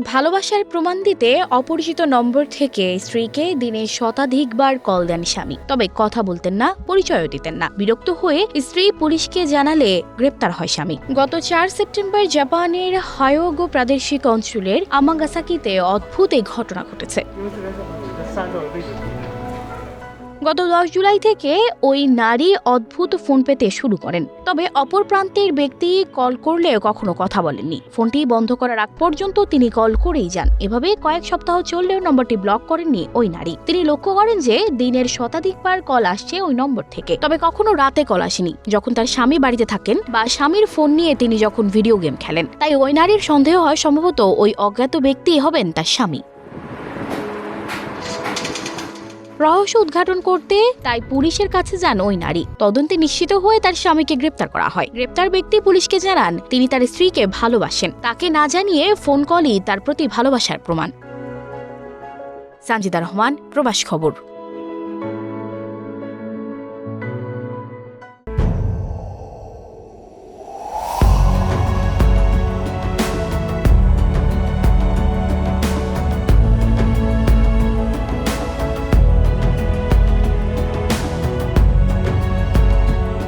ভালোবাসার প্রমাণ দিতে অপরিচিত নম্বর থেকে স্ত্রীকে দিনে শতাধিকবার কল দেন স্বামী, তবে কথা বলতেন না, পরিচয়ও দিতেন না। বিরক্ত হয়ে স্ত্রী পুলিশকে জানালে গ্রেপ্তার হয় স্বামী। গত 4 সেপ্টেম্বর জাপানের হায়োগো প্রাদেশিক অঞ্চলের আমাগাসাকিতে অদ্ভুত এই ঘটনা ঘটেছে। গত 10 জুলাই থেকে ওই নারী অদ্ভুত ফোন পেতে শুরু করেন, তবে অপর প্রান্তের ব্যক্তি কল করলে কখনো কথা বলেননি। ফোনটি বন্ধ করার আগ পর্যন্ত তিনি কল করেই যান। এভাবে কয়েক সপ্তাহ চললেও নম্বরটি ব্লক করেননি ওই নারী। তিনি লক্ষ্য করেন যে দিনের শতাধিকবার কল আসছে ওই নম্বর থেকে, তবে কখনো রাতে কল আসেনি, যখন তার স্বামী বাড়িতে থাকেন বা স্বামীর ফোন নিয়ে তিনি যখন ভিডিও গেম খেলেন। তাই ওই নারীর সন্দেহ হয় সম্ভবত ওই অজ্ঞাত ব্যক্তি হবেন তার স্বামী। রহস্য উদ্ঘাটন করতে তাই পুলিশের কাছে যান ওই নারী। তদন্তে নিশ্চিত হয়ে তার স্বামীকে গ্রেপ্তার করা হয়। গ্রেপ্তার ব্যক্তি পুলিশকে জানান তিনি তার স্ত্রীকে ভালোবাসেন, তাকে না জানিয়ে ফোন কলই তার প্রতি ভালোবাসার প্রমাণ। সানজিদা রহমান, প্রবাস খবর।